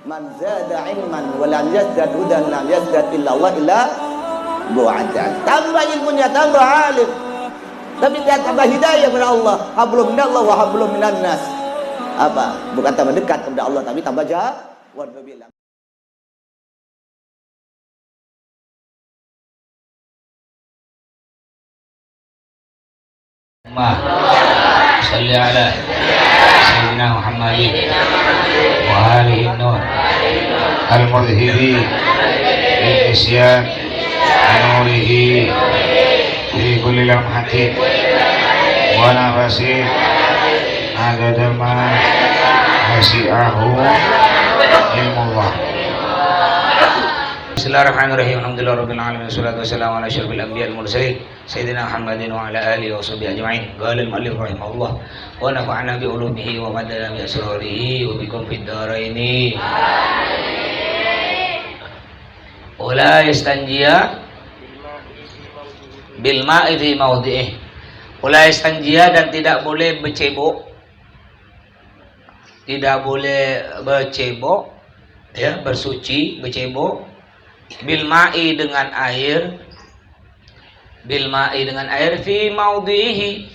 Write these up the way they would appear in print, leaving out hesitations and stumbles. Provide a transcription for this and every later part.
Man zada ilman wa lam yazdad hudan lam yazdad illa Allah illa bu'adan. Tambah ilmunya, tambah alim, tapi dia tambah hidayah kepada Allah. Hablum minallah wa hablum minan nas. Apa? Bukan tambah dekat kepada Allah, tapi tambah jauh. Wallahu salli ala sayyidina Muhammadin wa alihi nur al-mudhiri lil-isyan anurihi fi kulli lamhatin wa nafasin adada ma wasi'ahu ilmullah. Bismillahirrahmanirrahim. Alhamdulillahirabbil alamin. Wassalatu wassalamu ala asyrofil anbiya'i wal mursalin sayyidina Muhammadin wa ala alihi wa sahbihi ajma'in. Qala al-mu'allif rahimahullah wa nafa'ana bi ulumihi wa madana bi asrarihi wa bikum fid dharaini. Wala yastanjiya bil ma'i fi mawdi'ih. Wala yastanjiya, dan tidak boleh bercebok. Tidak boleh bercebok, ya, bersuci, bercebok bil ma'i dengan air, bil ma'i dengan air fi maudhihi,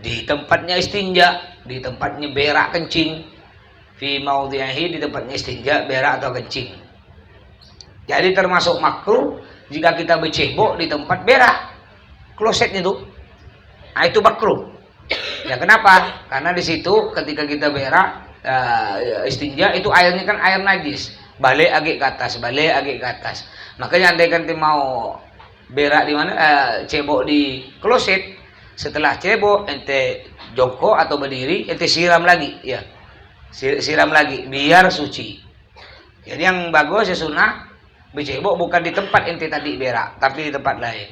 di tempatnya istinja, di tempatnya berak kencing, fi maudhihi, di tempatnya istinja berak atau kencing. Jadi termasuk makruh jika kita bercebok di tempat berak, klosetnya itu, nah itu makruh. Ya kenapa? Karena di situ ketika kita berak istinja itu airnya kan air najis, balik agak ke atas, balik agak ke atas. Makanya andai kan mau berak di mana, cebok di kloset, setelah cebok ente jongkok atau berdiri, ente siram lagi, ya, siram lagi biar suci. Jadi yang bagus ya sunnah bercebok bukan di tempat ente tadi berak, tapi di tempat lain.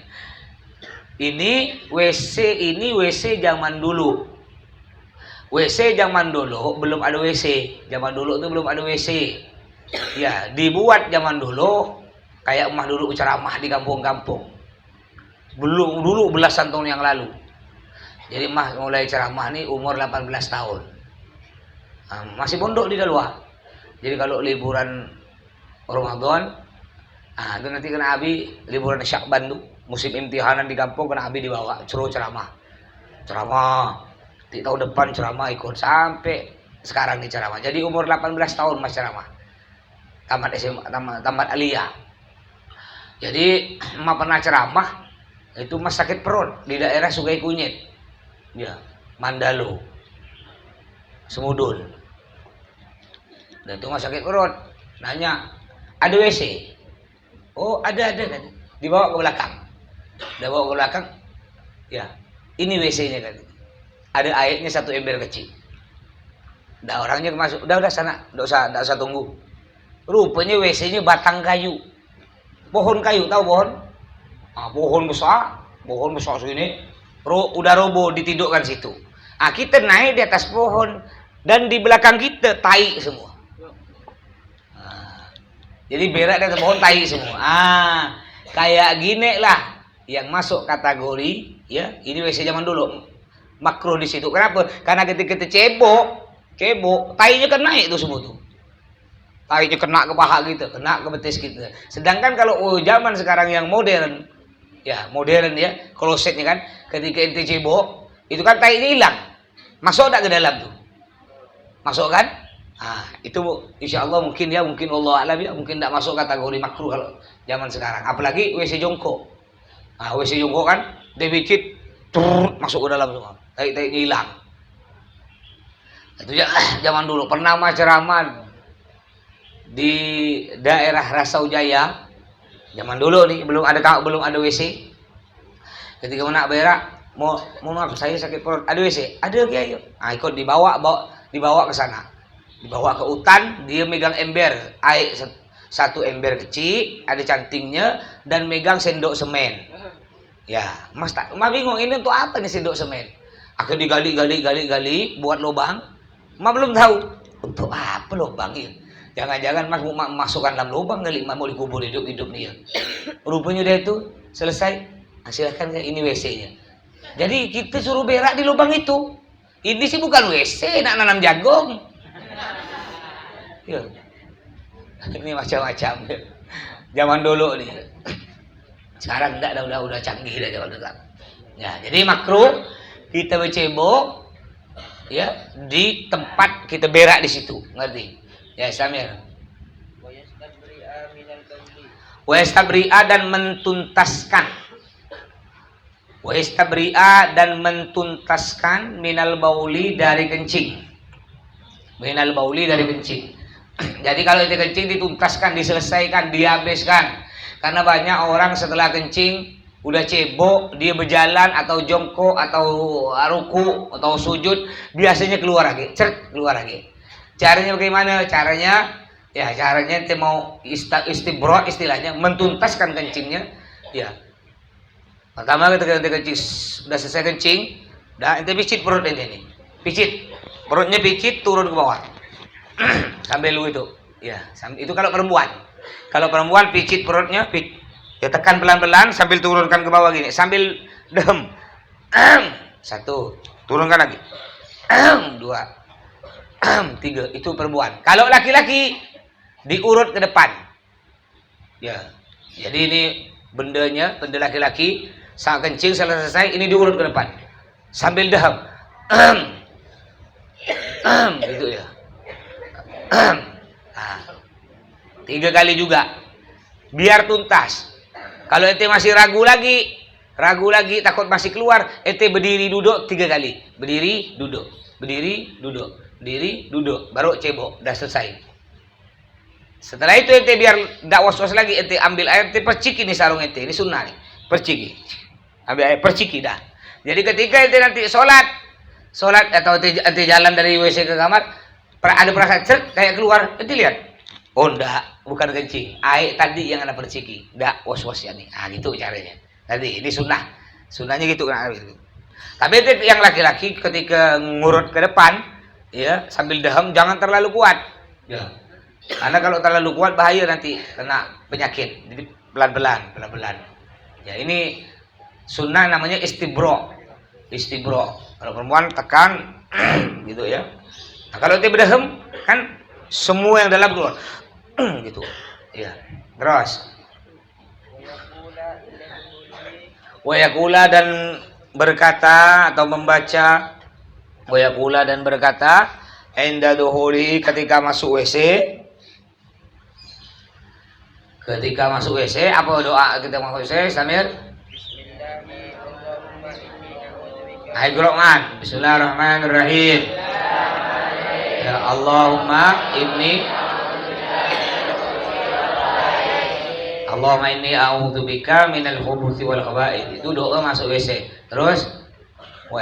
Ini WC zaman dulu. WC zaman dulu belum ada WC. Zaman dulu itu belum ada WC. Ya, dibuat zaman dulu kayak emak dulu ceramah di kampung-kampung. Belum dulu belasan tahun yang lalu. Jadi emak mulai ceramah nih umur 18 tahun. Masih pondok di luar. Jadi kalau liburan Ramadan, itu nanti kena Abi liburan Syakban tuh, musim imtihanan di kampung, kena Abi dibawa suruh ceramah. Di tahun depan ceramah ikut sampai sekarang nih ceramah. Jadi umur 18 tahun mas ceramah. Tamat SMA, tamat aliyah. Jadi emak pernah ceramah itu mas sakit perut di daerah Sungai Kunyit. Ya, Mandalo. Semudul. Dan itu mas sakit perut. Nanya, ada WC? Oh, ada kan. Dibawa ke belakang. Ya, ini WC-nya kan. Ada airnya 1 ember kecil. Udah orangnya masuk, udah sana, enggak usah tunggu. Rupanya WC-nya batang kayu. Pohon kayu, tahu pohon? Pohon besar segini. Udah roboh, ditidukkan situ. Kita naik di atas pohon dan di belakang kita tai semua. Jadi berak di atas pohon tai semua. Kayak gini lah yang masuk kategori, ya, ini WC zaman dulu. Makruh di situ. Kenapa? Karena ketika kita cebok, tainya kan naik tuh semua tuh. Tainya kena ke paha kita, kena ke betis kita. Sedangkan kalau zaman sekarang yang modern, ya, klosetnya kan, ketika ente cebok, itu kan tainya hilang. Masuk tak ke dalam tuh? Masuk kan? Itu insya Allah mungkin Allah alam ya, mungkin tidak masuk kategori makruh kalau zaman sekarang. Apalagi WC jongkok. WC jongkok kan, deficit masuk ke dalam semua. Tai-tai hilang. Itu zaman dulu pernah ceramah di daerah Rasau Jaya. Zaman dulu nih belum ada WC. Ketika nak berak, mau maaf saya sakit perut, ada WC? Ada Kiai. Ikut dibawa ke sana. Dibawa ke hutan, dia megang ember air 1 ember kecil, ada cantingnya dan megang sendok semen. Ya, mas bingung ini untuk apa nih sendok semen? Aku digali, buat lubang. Mas belum tahu untuk apa lubang ini. Jangan-jangan mas mau masukkan dalam lubang kali, mas mau dikubur hidup nih ya. Rupanya dia itu selesai. Silahkan ini WC-nya. Jadi kita suruh berak di lubang itu. Ini sih bukan WC, nak nanam jagung. Ya. Ini macam-macam. Zaman dulu nih. Sekarang enggak, udah canggih dah zaman dulu. Ya, jadi makruh kita bercebok ya di tempat kita berak di situ, ngerti? Ya, Samir. Wa yastabri'a dan mentuntaskan. Wa yastabri'a dan mentuntaskan minal bauli dari kencing. Minal bauli dari kencing. Jadi kalau itu kencing dituntaskan, diselesaikan, dihabiskan. Karena banyak orang setelah kencing udah cebok, dia berjalan atau jongkok atau ruku atau sujud, biasanya keluar lagi, keluar lagi. Caranya bagaimana? Caranya ente mau istibro istilahnya, mentuntaskan kencingnya. Ya. Pertama ketika ente kencing, sudah selesai kencing, dah ente picit perut ente ini. Picit. Perutnya picit turun ke bawah. Sambil lu itu. Ya, itu kalau perempuan. Kalau perempuan picit perutnya, ya tekan pelan-pelan sambil turunkan ke bawah gini, sambil dehem. Satu, turunkan lagi. Dua, tiga, itu perempuan. Kalau laki-laki diurut ke depan. Ya. Jadi ini benda laki-laki saat kencing selesai ini diurut ke depan. Sambil dehem. Gitu ya. Nah, 3 kali juga. Biar tuntas. Kalau ente masih ragu lagi takut masih keluar, ente berdiri duduk 3 kali. Berdiri, duduk. Berdiri, duduk. Berdiri, duduk. Baru cebok, dah selesai. Setelah itu ente biar enggak was-was lagi, ente ambil air, ente perciki nih sarung ente. Ini sunnah nih. Perciki. Ambil air, perciki dah. Jadi ketika ente nanti sholat atau ente jalan dari WC ke kamar, ada perasaan kayak keluar, ente lihat. Oh enggak, bukan kencing. Air tadi yang ada perciki. Enggak was-was ya nih. Ah gitu caranya. Tadi ini sunnah. Sunnahnya gitu kan. Tapi ente yang laki-laki ketika ngurut ke depan, ya sambil dehem jangan terlalu kuat. Ya. Karena kalau terlalu kuat bahaya nanti kena penyakit. Jadi pelan-pelan. Ya ini sunnah namanya istibro. Kalau perempuan tekan gitu ya. Nah, kalau dia berdehem kan semua yang dalam keluar. Gitu. Ya. Terus. Wa yaqula dan berkata atau membaca wa yaqula dan berkata inda duhuri ketika masuk WC. Ketika masuk WC, apa doa kita masuk WC, Samir? Bismillahirrahmanirrahim. Bismillahirrahmanirrahim. Ya Allahumma inni a'udzubika minal khubuthi wal khaba'ith. Itu doa masuk WC. Terus wa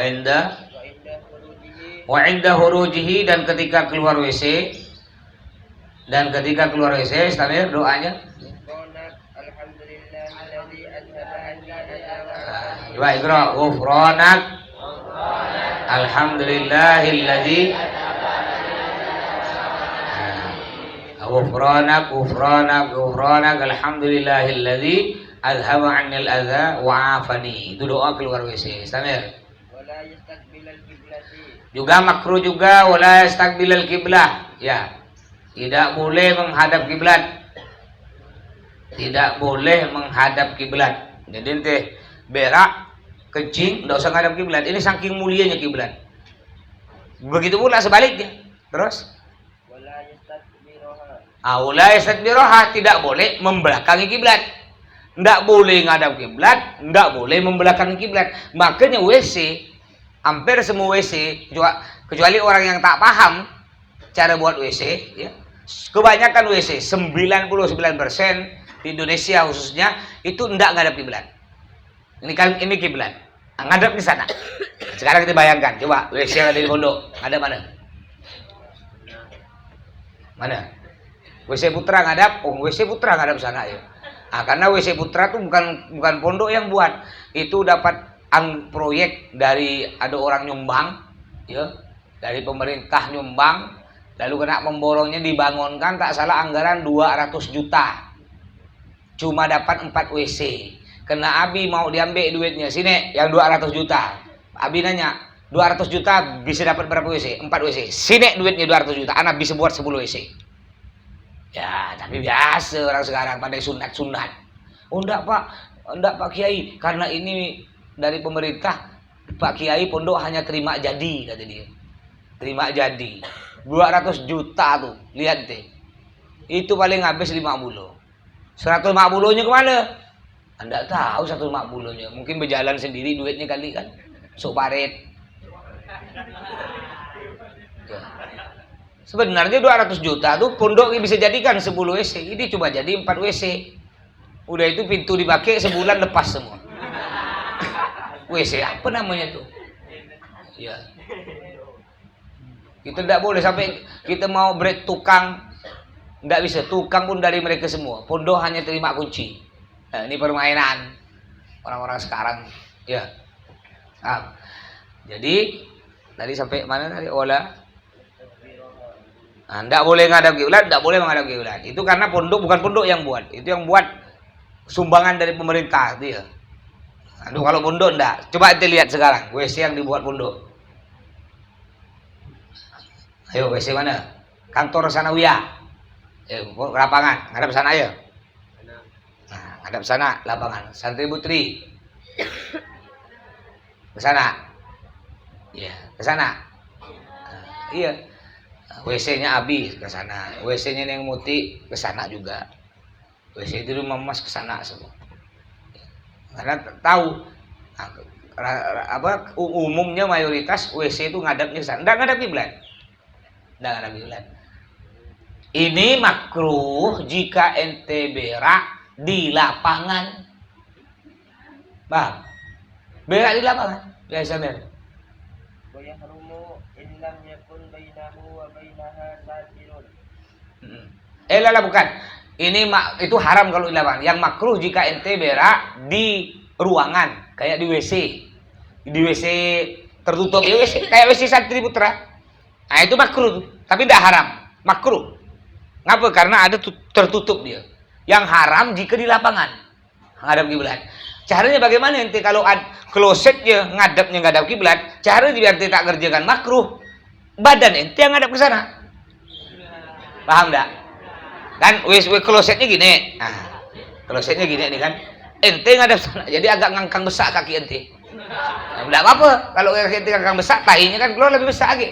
inda hurujihi dan ketika keluar WC. Samir doanya wa iqra ghufranak alhamdulillahilladzi ghufranak alhamdulillahilladzi azhaba 'anil adza wa 'afani. Itu doa keluar WC. Samir. Juga makruh juga wala yastaqbilal kiblah. Ya. Tidak boleh menghadap kiblat. Jadi ente berak, kencing, enggak usah ngadap kiblat. Ini saking mulianya kiblat. Begitu pula sebaliknya. Terus wala yastadbiroha, tidak boleh membelakangi kiblat. Enggak boleh ngadap kiblat, enggak boleh membelakangi kiblat. Makanya WC, hampir semua WC, kecuali orang yang tak paham cara buat WC, ya. Kebanyakan WC, 99% di Indonesia khususnya itu enggak ngadap kiblat. Ini kiblat. Ngadap di sana. Sekarang kita bayangkan, coba WC yang ada di pondok, ada mana? Mana? WC Putra ngadap, WC Putra ngadap sana ya. Karena WC Putra itu bukan pondok yang buat. Itu dapat proyek dari ada orang nyumbang, ya. Dari pemerintah nyumbang, lalu kena memborongnya dibangunkan tak salah anggaran 200 juta. Cuma dapat 4 WC. Kena Abi mau diambil duitnya, sini yang 200 juta. Abi nanya, 200 juta bisa dapat berapa WC? 4 WC. Sini duitnya 200 juta, anak bisa buat 10 WC. Ya, tapi biasa orang sekarang pada sunat-sunat. Oh enggak Pak Kiai, karena ini dari pemerintah, Pak Kiai pondok hanya terima jadi, kata dia. Terima jadi. 200 juta tuh, lihat deh. Itu paling habis 50. 150-nya kemana? Anda tahu 150-nya. Mungkin berjalan sendiri duitnya kali kan. Sok paret. Ya. Sebenarnya 200 juta tuh pondok bisa jadikan 10 WC. Ini cuma jadi 4 WC. Udah itu pintu dipakai sebulan lepas semua. WC apa namanya tuh? Ya. Kita tidak boleh sampai kita mau break tukang, tidak bisa. Tukang pun dari mereka semua. Pondok hanya terima kunci. Nah, ini permainan orang-orang sekarang. Ya. Nah, jadi tadi sampai mana tadi? Olah. Nah, tidak boleh ngadap kiblat, tidak boleh menghadap kiblat. Itu karena pondok bukan pondok yang buat. Itu yang buat sumbangan dari pemerintah dia. Aduh, kalau pondok enggak. Coba kita lihat sekarang WC yang dibuat pondok. Ayo WC mana? Kantor Sanawiyah. Lapangan, ngadap sana ayo. Nah, ngadap sana lapangan. Santri Putri. Ke sana. Iya, ke sana. Nah, iya. WC-nya Abi ke sana. WC-nya Neng Muti ke sana juga. WC itu Rumah Mas ke sana semua. Karena tahu apa umumnya mayoritas WC itu ngadapnya ke sana. Enggak ngadap kiblat. Enggak ngadap kiblat. Ini makruh jika ente berak di lapangan. Bang. Berak di lapangan. Biasa berak. Lala bukan. Ini itu haram kalau di lapangan. Yang makruh jika ente berak di ruangan, kayak di WC. Di WC tertutup, ya WC kayak WC Santri Putra. Nah, itu makruh, tapi tidak haram. Makruh. Ngapa? Karena ada tertutup dia. Yang haram jika di lapangan. Ngadap kiblat. Caranya bagaimana ente kalau klosetnya ngadap kiblat, caranya biar ente tak kerjakan makruh. Badan ente yang ngadap ke sana. Paham enggak? Kan klosetnya gini. Nah, klosetnya gini nih kan. Ente ngadap sana. Jadi agak ngangkang besar kaki ente. Nah, enggak apa-apa. Kalau ente ngangkang besar, tahinya kan keluar lebih besar lagi.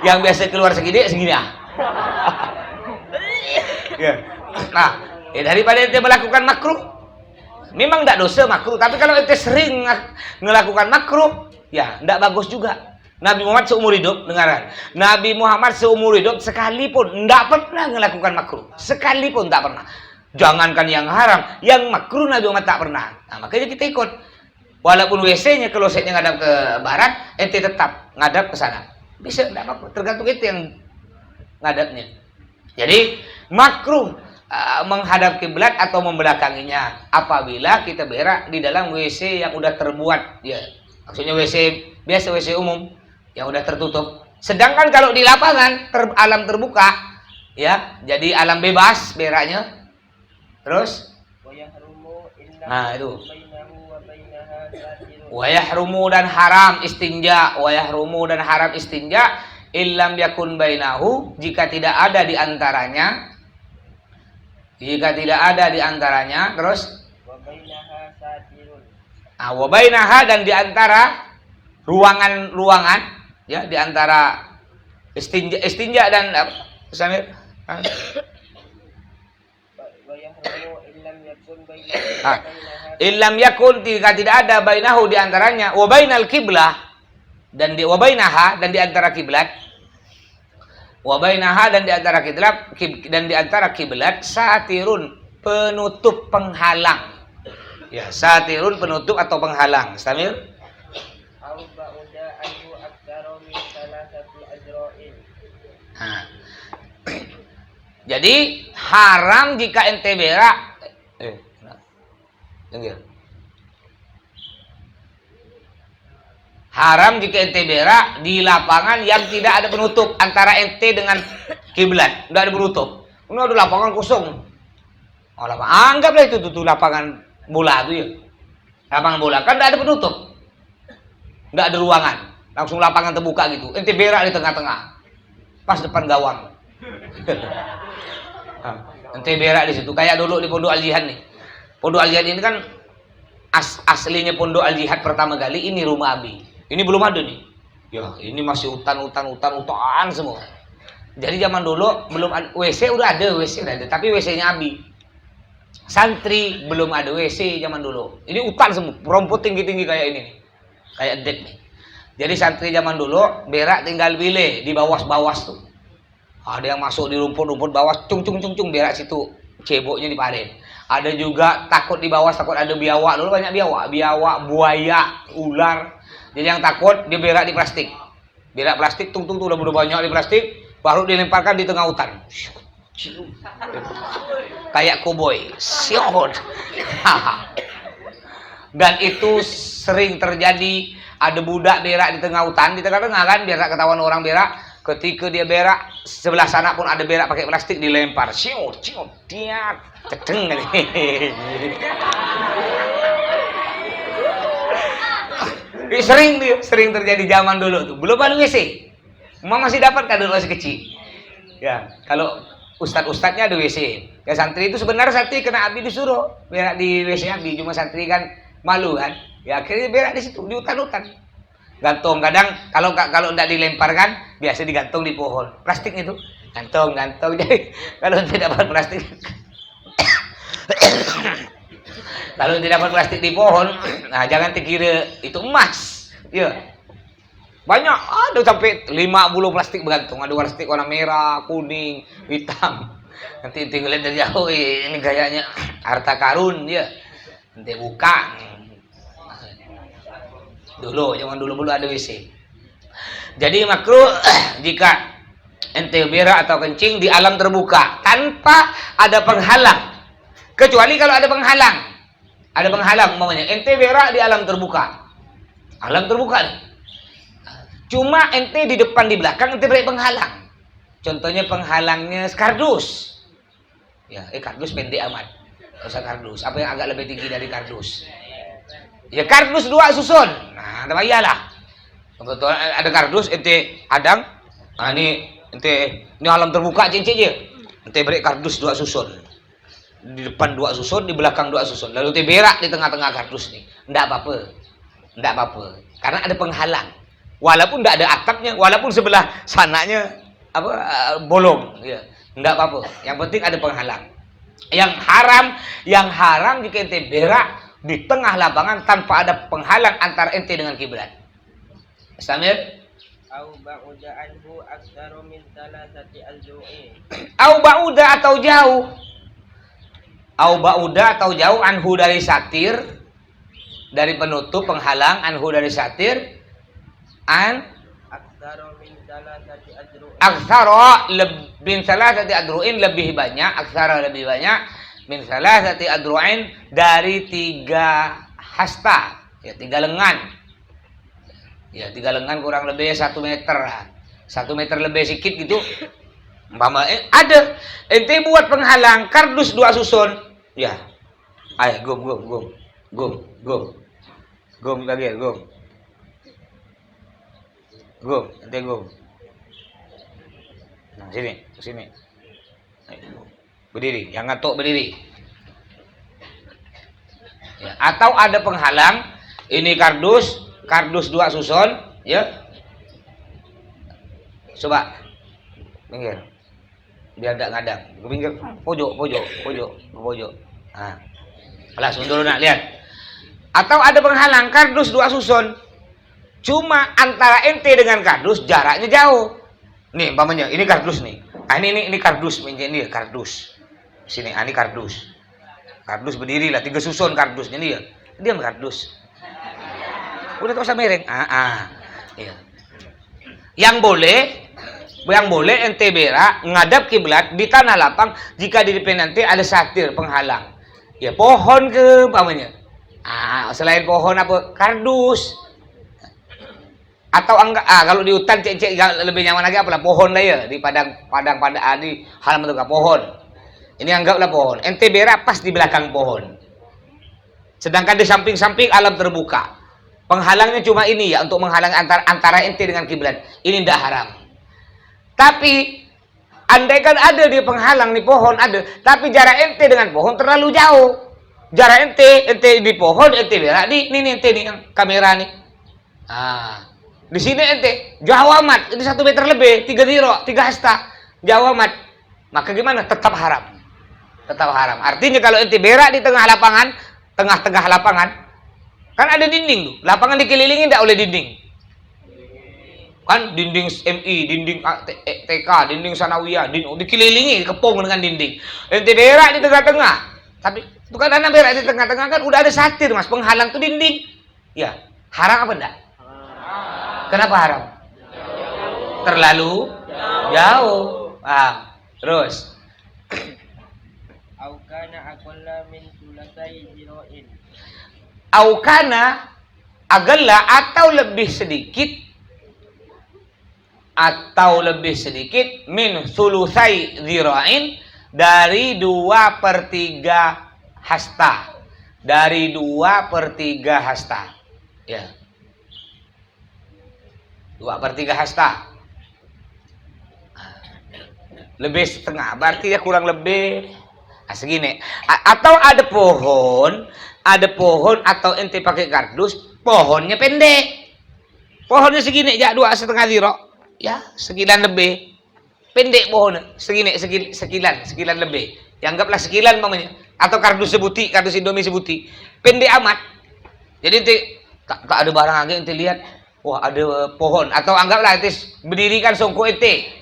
Yang biasa keluar segini ah. Ya. Nah, daripada ente melakukan makruh, memang tidak dosa makruh, tapi kalau ente sering melakukan makruh, ya tidak bagus juga. Nabi Muhammad seumur hidup, dengaran. Nabi Muhammad seumur hidup sekalipun tidak pernah melakukan makruh, sekalipun tak pernah. Jangankan yang haram, yang makruh Nabi Muhammad tak pernah. Nah, makanya kita ikut. Walaupun WC-nya klosetnya ngadap ke barat, ente tetap ngadap ke sana. Bisa tidak apa-apa, tergantung itu yang ngadapnya. Jadi makruh menghadap kiblat atau membelakanginya apabila kita berak di dalam WC yang udah terbuat, ya maksudnya WC biasa, WC umum yang udah tertutup. Sedangkan kalau di lapangan alam terbuka, ya jadi alam bebas beraknya. Terus nah itu wayahrumu dan haram istinja, wayahrumu dan haram istinja illam yakun bainahu, jika tidak ada di antaranya, terus wabainaha dan di antara ruangan-ruangan, ya di antara istinja dan apa Samir? Illam yakun, jika tidak ada bainahu di antaranya, wa bainal kiblah dan di wa bainaha dan di antara kiblat, wa bainaha dan di antara kiblat dan di antara kiblat satirun, penutup penghalang. Ya, satirun penutup atau penghalang. Samir? Nah. Jadi haram jika ente berak haram jika ente berak di lapangan yang tidak ada penutup antara ente dengan kiblat, tidak ada penutup. Ini ada lapangan kosong. Oh, anggaplah itu tuh lapangan bola itu ya. Lapangan bola kan tidak ada penutup. Tidak ada ruangan, langsung lapangan terbuka gitu. Ente berak di tengah-tengah. Pas depan gawang. Ente berak di situ. Kayak dulu di Pondok Al Jihad nih. Pondok Al Jihad ini kan aslinya Pondok Al Jihad pertama kali ini rumah Abi. Ini belum ada nih. Ya, ini masih hutan semua. Jadi zaman dulu belum ada WC, udah ada WC udah ada, tapi WC-nya Abi. Santri belum ada WC zaman dulu. Ini hutan semua, rumput tinggi-tinggi kayak ini nih. Kayak dek nih. Jadi santri zaman dulu berak tinggal pilih di bawah-bawah tuh. Ada yang masuk di rumput-rumput bawah, cung berak situ, ceboknya diparin. Ada juga takut di bawah, takut ada biawak, dulu banyak biawak, buaya, ular. Jadi yang takut dia berak di plastik. Berak plastik, tuh udah banyak di plastik, baru dilemparkan di tengah hutan. Kayak koboi, siot. Dan itu sering terjadi. Ada budak berak di tengah hutan, di tengah-tengah kan, biar tak ketahuan orang berak. Ketika dia berak, sebelah sana pun ada berak pakai plastik, dilempar. Siot, dia cedeng. Sering terjadi zaman dulu tuh. Belum ada WC. Emang masih dapat kan dulu masih kecil. Ya, kalau ustadz-ustadznya ada WC. Ya santri itu sebenarnya santri kena Abi disuruh berak di WC Abi, cuma santri kan malu kan. Ya akhirnya berak di situ di hutan-hutan. Gantung kadang kalau enggak dilemparkan biasa digantung di pohon. Plastik itu gantung. Jadi kalau tidak dapat plastik kalau tidak dapat plastik di pohon, nah jangan dikira itu emas. Ya. Banyak, ada sampai 50 plastik bergantung. Ada plastik warna merah, kuning, hitam. Nanti tinggalin dari jauh, ini gayanya harta karun ya. Nanti buka. Zaman dulu ada WC. Jadi makruh jika ente berak atau kencing di alam terbuka tanpa ada penghalang. Kecuali kalau ada penghalang. Ada penghalang umpamanya ente berak di alam terbuka. Alam terbuka nih. Cuma ente di depan di belakang ente beri penghalang. Contohnya penghalangnya kardus. Ya, kardus pendek amat. Enggak usah kardus. Apa yang agak lebih tinggi dari kardus? Ya kardus 2 susun. Nah, ada bayalah. Betul ada kardus ente adang. Nah, ini alam terbuka cincin-cincin. Ente beri kardus 2 susun. Di depan 2 susun, di belakang 2 susun. Lalu ente berak di tengah-tengah kardus nih. Enggak apa-apa. Karena ada penghalang. Walaupun tidak ada atapnya, walaupun sebelah sananya bolong, ya, enggak apa-apa. Yang penting ada penghalang. Yang haram jika ente berak di tengah lapangan tanpa ada penghalang antara ente dengan kiblat. Samir? Au ba'uda anhu aktsaru min thalathati azru'in. Au ba'uda atau jauh. Au ba'uda atau jauh anhu dari satir, dari penutup penghalang, anhu dari satir. Aktsara min thalathati azru'in. Aktsara min thalathati adru'in lebih banyak, aktsara lebih banyak min thalathati adru'in dari 3 hasta, ya 3 lengan. Ya 3 lengan kurang lebih 1 meter. 1 meter lebih sedikit gitu. Umpama ada ente buat penghalang kardus 2 susun. Ya. Ayo gum lagi gum. Gum, ente gum. Nah, sini. Ayo. Berdiri, yang ngantuk berdiri. Ya, atau ada penghalang, ini kardus 2 susun, ya. Coba pinggir. Biar enggak ngadang. Ke pinggir, pojok. Nah. Langsung dulu nak lihat. Atau ada penghalang kardus 2 susun. Cuma antara ente dengan kardus jaraknya jauh. Nih, umpamanya ini kardus nih. Ah, ini kardus, ini kardus. Sini, ini kardus. Kardus berdiri lah 3 susun kardusnya nih ya. Diam kardus. Udah tak usah mereng. Iya. Yang boleh ente berak ngadap kiblat di tanah lapang jika di depan nanti ada satir penghalang. Ya pohon ke umpamanya. Selain pohon apa? Kardus. Atau kalau di hutan cek lebih nyaman lagi apalah pohon lah ya, di padang di halaman tukang pohon. Ini anggaplah pohon. Ente berak pas di belakang pohon. Sedangkan di samping-samping alam terbuka. Penghalangnya cuma ini ya, untuk menghalang antara ente dengan kiblat. Ini tidak haram. Tapi andaikan ada di penghalang di pohon ada, tapi jarak ente dengan pohon terlalu jauh. Jarak ente di pohon, ente berak di nih ente nih yang kamera nih. Di sini ente jauh amat, ini 1 meter lebih, 3 diro, 3 hasta, jauh amat. Maka gimana? Tetap haram. Tetap haram. Artinya kalau ente berak di tengah lapangan, tengah-tengah lapangan, kan ada dinding tuh. Lapangan dikelilingi tidak oleh dinding. Kan dinding MI, dinding TK, dinding sanawiyah, dikelilingi, dikepung dengan dinding. Ente berak di tengah-tengah. Tapi itu kan anak berak di tengah-tengah kan udah ada satir, Mas, penghalang tuh dinding. Ya, haram apa enggak? Kenapa haram? Terlalu jauh. Terus. Aukana aqalla min thulathay zira'in. Aukana agalla atau lebih sedikit min thulutsai dzira'in dari 2/3 hasta. Dari 2/3 hasta. Ya. 2/3 hasta. Lebih setengah, berarti ya kurang lebih segini. Atau ada pohon atau ente pakai kardus, pohonnya pendek. Pohonnya segini, ya 2,5 ziro. Ya, sekilan lebih. Pendek pohonnya, sekilan lebih. Ya, anggaplah sekilan mamanya. Atau kardus sebuti, kardus Indomie sebuti. Pendek amat. Jadi ente tak ada barang lagi, ente lihat, wah ada pohon. Atau anggaplah ente berdirikan songkok ente.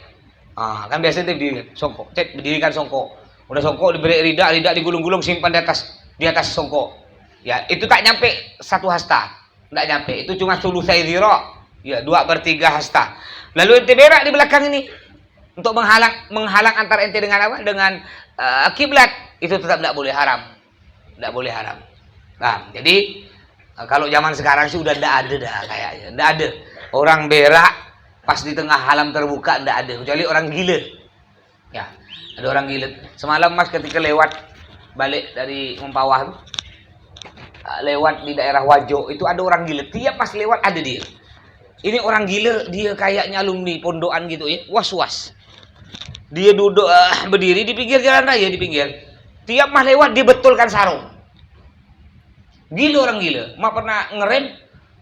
Kan biasa ente berdirikan songkok. Berdirikan songkok. Udah songkok diberi ridak digulung-gulung simpan di atas songkok. Ya, itu tak nyampe 1 hasta. Enggak nyampe. Itu cuma thulutsai zira'. Ya, 2/3 hasta. Lalu ente berak di belakang ini untuk menghalang antara ente dengan apa? Dengan kiblat. Itu tetap tidak boleh haram. Tidak boleh haram. Nah, jadi kalau zaman sekarang sih udah tidak ada dah kayaknya. Tidak ada. Orang berak pas di tengah halam terbuka tidak ada. Kecuali orang gila. Ya, ada orang gila. Semalam Mas ketika lewat balik dari Mempawah tuh, lewat di daerah Wajo itu ada orang gila. Tiap pas lewat ada dia. Ini orang gila, dia kayaknya alumni pondokan gitu ya, was-was. Dia duduk berdiri di pinggir jalan raya di pinggir. Tiap mas lewat dia betulkan sarung. Gila orang gila. Mak pernah ngerem,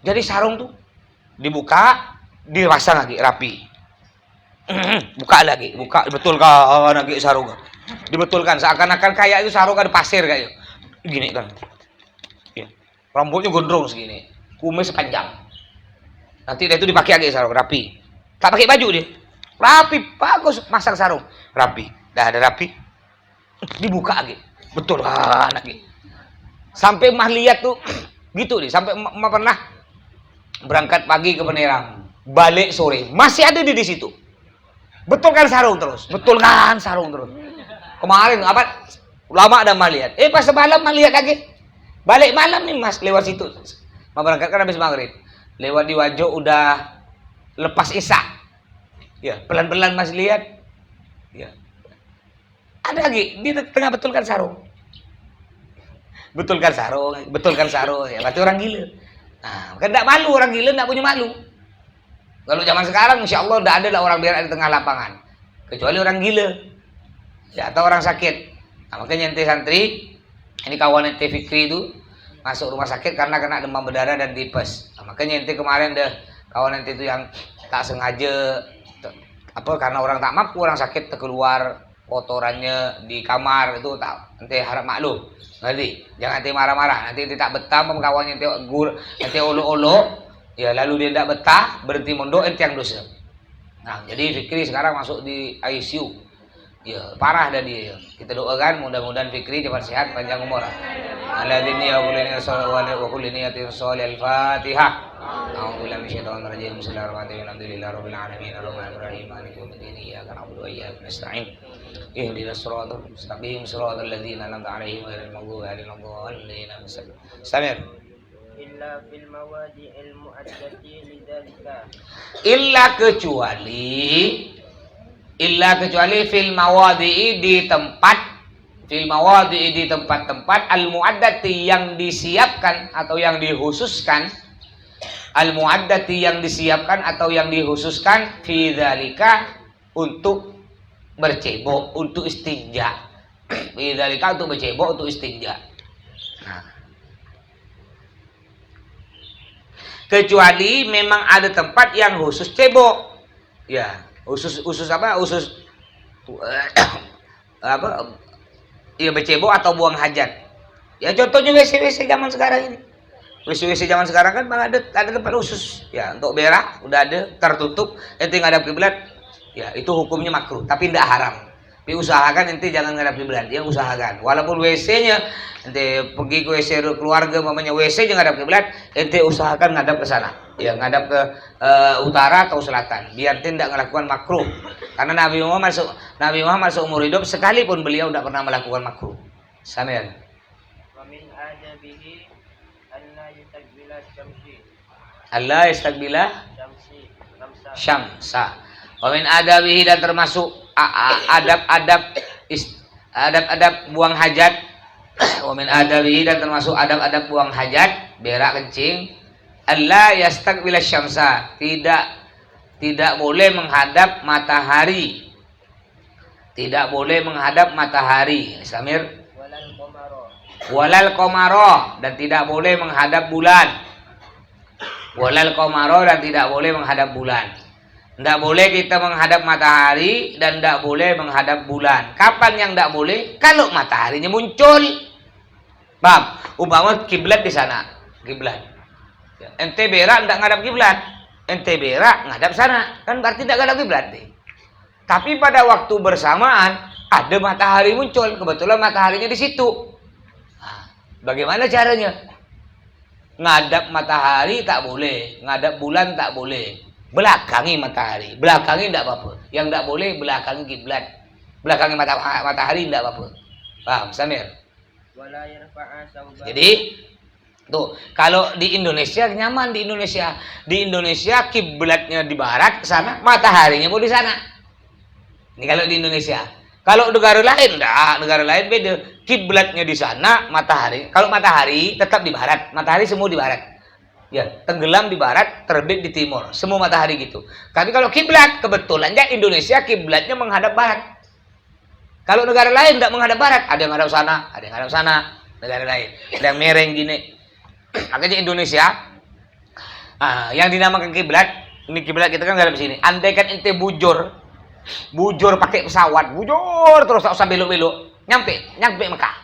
jadi sarung tuh dibuka, dipasang lagi rapi. Buka dibetulkan lagi sarung. Dibetulkan seakan-akan kayak itu sarung ada pasir kayak. Gini kan. Ya. Rambutnya gondrong segini, kumis panjang. Nanti dia itu dipakai lagi sarung rapi. Tak pakai baju dia. Rapi, bagus masang sarung. Rapi. Dah ada rapi. Dibuka lagi. Betul lagi. Sampai mah lihat tuh gitu nih. Sampai mah pernah berangkat pagi ke Penerang, balik sore, masih ada di situ. Betulkan sarung terus. Kemarin apa? Lama ada mah lihat. Pas semalam mah lihat lagi. Balik malam nih Mas lewat situ. Mah berangkat kan habis maghrib. Lewat di Wajo udah lepas isya. Ya, pelan-pelan Mas lihat. Ya. Ada lagi di tengah betulkan sarung. Betulkan sarung. Ya, berarti orang gila. Nah, kan enggak malu orang gila, enggak punya malu. Kalau zaman sekarang insya Allah enggak ada lah orang berak di tengah lapangan. Kecuali orang gila. Ya, atau orang sakit. Nah, makanya ente santri, ini kawan ente Fikri itu masuk rumah sakit karena kena demam berdarah dan tipes. Nah, makanya ente kemarin deh kawan ente itu yang tak sengaja karena orang tak mampu, orang sakit terkeluar kotorannya di kamar itu tak ente harap maklum. Ngerti? Jangan ente marah-marah. Nanti ente tak betah kawannya ente olo-olo, ya lalu dia tak betah berhenti mondok ente yang dosa. Nah, jadi Fikri sekarang masuk di ICU. Ya, parah dah dia. Kita doakan mudah-mudahan Fikri cepat sehat, panjang umur. Alladzina yaquluna wa kullu niyatin shalihah. Al-Fatihah. A'udzubillahi minasyaitonir rajim. Bismillahirrahmanirrahim. Alhamdulillahirabbil alamin. Arrahmanir rahim. Maliki yaumiddin. Iyyaka na'budu wa iyyaka nasta'in. Ihdinas siratal mustaqim. Siratal ladzina an'amta 'alaihim ghairil maghdubi 'alaihim waladdallin. Istamir. Illa fil mawadi'il mu'addati lidzalika. Illa kecuali fil mawadi'i di tempat-tempat al muaddati yang disiapkan atau yang dikhususkan, fi dzalika untuk bercebok untuk istinja. Bidzalika untuk bercebok untuk istinja. Nah. Kecuali memang ada tempat yang khusus cebok. Ya, khusus apa? Khusus apa? Ya bercebok atau buang hajat. Ya contohnya WC zaman sekarang ini. WC zaman sekarang kan ada tempat khusus ya untuk berak, udah ada tertutup, ente ngadap kiblat. Ya, itu hukumnya makruh, tapi tidak haram. Tapi usahakan ente jangan ngadap kiblat, ya usahakan. Walaupun WC-nya ente pergi ke WC keluarga mamanya WC jangan ngadap kiblat, ente usahakan ngadap ke sana. Ya, ngadap ke utara atau selatan, biar ente tidak melakukan makruh. Karena Nabi Muhammad seumur hidup sekalipun beliau tidak pernah melakukan makruh. Samir. Wa min adabihi alla yastaqbila syamsi. Allah yastaqbila syamsa. syamsa. Wa min adabihi, dan termasuk adab-adab buang hajat. Wa min adabihi, dan termasuk adab-adab buang hajat, berak kencing. Allah yastaqbila syamsa, tidak boleh menghadap matahari. Tidak boleh menghadap matahari. Samir. Walal qamara, dan tidak boleh menghadap bulan. Walal qamara, dan tidak boleh menghadap bulan. Tidak boleh kita menghadap matahari dan tidak boleh menghadap bulan. Kapan yang tidak boleh? Kalau mataharinya muncul. Paham? Umpama kiblat di sana, kiblat. Ente berak tidak ngadap kiblat. Ente berak ngadap sana, kan berarti tidak ngadap kiblat. Tapi pada waktu bersamaan ada matahari muncul, kebetulan mataharinya di situ. Bagaimana caranya? Ngadap matahari tak boleh, ngadap bulan tak boleh. Belakangi matahari, belakangi tidak apa-apa. Yang tidak boleh belakangi kiblat, belakangi matahari tidak apa-apa. Paham, Samir? Jadi tuh, kalau di Indonesia nyaman, di Indonesia kiblatnya di barat sana, mataharinya pun di sana. Ini kalau di Indonesia. Kalau negara lain enggak, negara lain beda. Kiblatnya di sana, matahari. Kalau matahari tetap di barat, matahari semua di barat. Ya, tenggelam di barat, terbit di timur. Semua matahari gitu. Tapi kalau kiblat, kebetulannya Indonesia kiblatnya menghadap barat. Kalau negara lain enggak menghadap barat, ada yang menghadap sana, ada yang menghadap sana, negara lain. Ada yang mereng gini. Makanya Indonesia yang dinamakan kiblat, ini kiblat kita kan ngadap sini. Andaikan ente bujur pakai pesawat, bujur terus tak usah belok-belok, nyampe Mekah.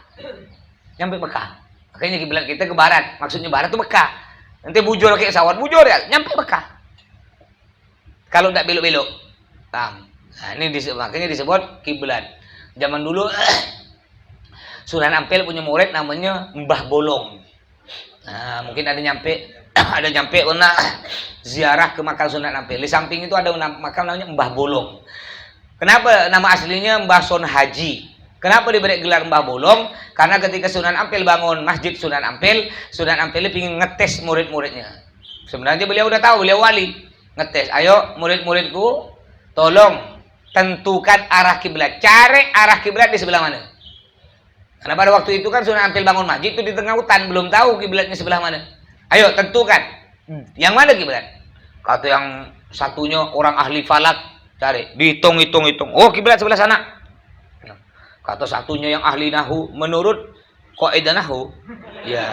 Makanya kiblat kita ke barat, maksudnya barat itu Mekah. Nanti bujur pakai pesawat, bujur ya, nyampe Mekah. Kalau tidak belok-belok. Nah, ini makanya disebut kiblat. Zaman dulu Sunan Ampel punya murid namanya Mbah Bolong. Nah, mungkin ada nyampe pernah ziarah ke makam Sunan Ampel. Di samping itu ada makam namanya Mbah Bolong. Kenapa nama aslinya Mbah Son Haji? Kenapa diberi gelar Mbah Bolong? Karena ketika Sunan Ampel bangun masjid Sunan Ampel ingin ngetes murid-muridnya. Sebenarnya beliau udah tahu, beliau wali. Ngetes, ayo murid-muridku, tolong tentukan arah kiblat. Cari arah kiblat di sebelah mana? Karena pada waktu itu kan Sunan Ampel bangun masjid itu di tengah hutan, belum tahu kiblatnya sebelah mana. Ayo tentukan, yang mana kiblat? Kata yang satunya orang ahli falak, cari, dihitung. Oh, kiblat sebelah sana. Kata satunya yang ahli nahu, menurut kaidah nahu, ya,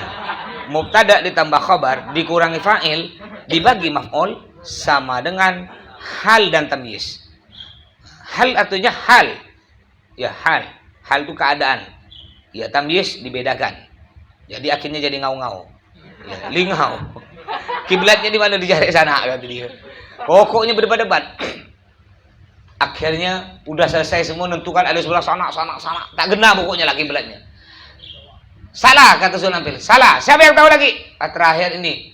mubtada ditambah khabar dikurangi fa'il dibagi maf'ul sama dengan hal dan tamyiz. Hal artinya hal. Ya, hal. Hal itu keadaan. Ya, tamyiz dibedakan. Jadi akhirnya jadi ngau-ngau. Ya, lingau. Kiblatnya di mana, dicari sana kata dia. Pokoknya berdebat-debat. Akhirnya udah selesai semua, nentukan ada sebelah sana. Tak kena pokoknya lagi kiblatnya. Salah kata Sunan Ampel. Salah. Siapa yang tahu lagi? Terakhir ini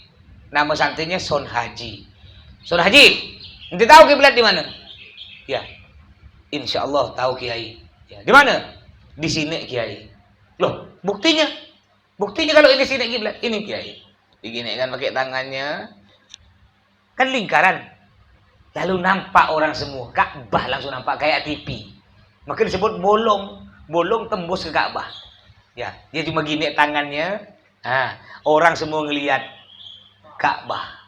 nama santrinya Son Haji. Son Haji, nanti tahu kiblat di mana? Ya. Insya Allah tahu Kiai. Ya. Di mana? Di sini Kiai. Loh, buktinya kalau ini sini kiblat, ini Kiai. Begini kan pakai tangannya. Kan lingkaran. Lalu nampak orang semua, Ka'bah langsung nampak kayak TV. Maka disebut bolong tembus ke Ka'bah. Ya, dia cuma gini tangannya. Orang semua ngelihat Ka'bah.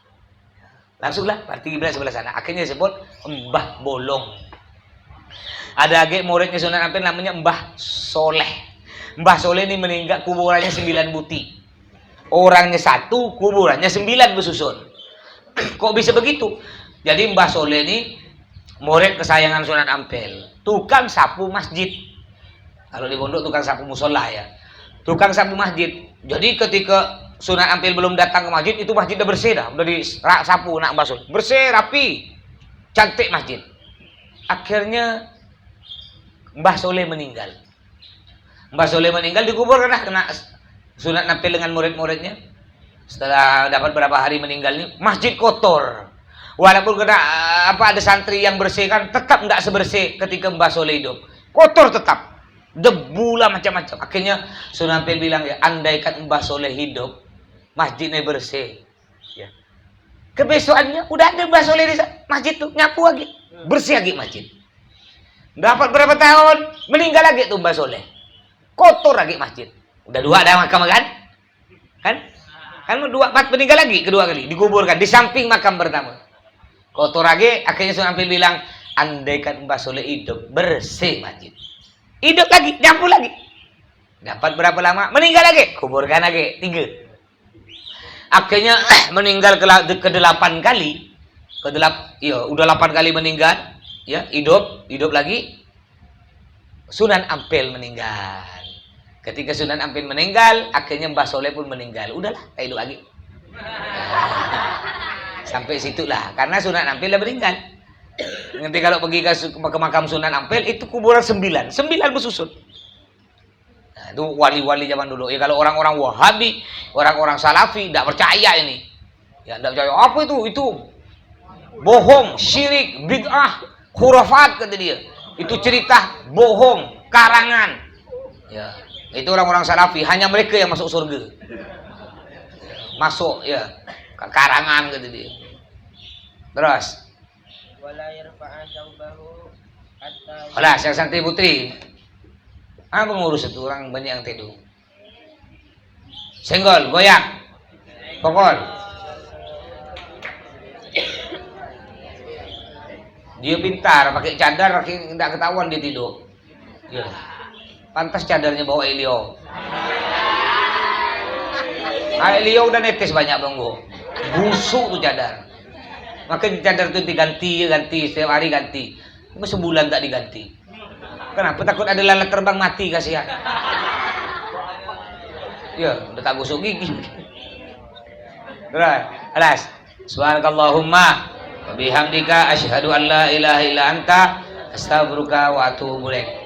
Langsunglah berarti kiblat sebelah sana. Akhirnya disebut Mbah Bolong. Ada lagi muridnya Sunan Ampel namanya Mbah Soleh. Mbah Soleh ini meninggal kuburannya 9 buti. Orangnya 1, kuburannya 9 bersusun. Kok bisa begitu? Jadi Mbah Soleh ini murid kesayangan Sunan Ampel, tukang sapu masjid. Kalau di pondok tukang sapu musola ya. Tukang sapu masjid. Jadi ketika Sunan Ampel belum datang ke masjid, itu masjid udah bersih dah, udah disapu nak Mbah Soleh. Bersih, rapi, cantik masjid. Akhirnya Mbah Soleh meninggal. Mbah Soleh meninggal dikuburkan dah kena Sunan Ampel dengan murid-muridnya. Setelah dapat berapa hari meninggalnya, masjid kotor. Walaupun kena ada santri yang bersihkan, tetap tidak sebersih ketika Mbah Soleh hidup. Kotor tetap. Debu lah macam-macam. Akhirnya Sunan Ampel bilang ya, andaikan Mbah Soleh hidup, masjidnya bersih. Ya. Kebesokannya udah ada Mbah Soleh di masjid tuh, nyapu lagi, bersih lagi masjid. Dapat berapa tahun, meninggal lagi tuh Mbah Soleh. Kotor lagi masjid. Udah 2 ada makam kan? Kan 4 meninggal lagi kedua kali, dikuburkan di samping makam pertama. Kotor lagi, akhirnya Sunan Ampel bilang, andaikan Mbah Soleh hidup, bersih masjid. Hidup lagi, nyapu lagi. Dapat berapa lama, meninggal lagi, kuburkan lagi 3. Akhirnya meninggal ke-8 kali. Udah 8 kali meninggal, ya, hidup lagi. Sunan Ampel meninggal. Ketika Sunan Ampel meninggal, akhirnya Mbah Soleh pun meninggal. Udahlah, tak hidup lagi. Sampai situlah, karena Sunan Ampel udah meninggal. Nanti kalau pergi ke makam Sunan Ampel, itu kuburan 9 bersusun. Nah, itu wali-wali zaman dulu. Ya kalau orang-orang Wahabi, orang-orang Salafi tidak percaya ini. Ya tidak percaya. Apa itu? Itu bohong, syirik, bid'ah, khurafat kata dia. Itu cerita bohong, karangan. Ya, itu orang-orang Salafi, hanya mereka yang masuk surga. Masuk ya, karangan kata dia. Terus alas, yang santri putri. Apa ngurus itu orang banyak yang tidur. Senggol, goyang, pokol. Dia pintar, pakai cadar, tidak ketahuan dia tidur. Ya. Pantas cadarnya bawa Elio. Elio udah netes banyak banggo. Busuk tuh cadar. Makanya cadar itu diganti, setiap hari ganti. Cuma sebulan tak diganti. Kenapa? Takut ada lalat terbang mati, kasihan. Ya, udah tak gosok gigi. Terus, alas. Subhanakallahumma wa bihamdika asyhadu an la ilaha illa anta astaghfiruka wa atubu ilaik.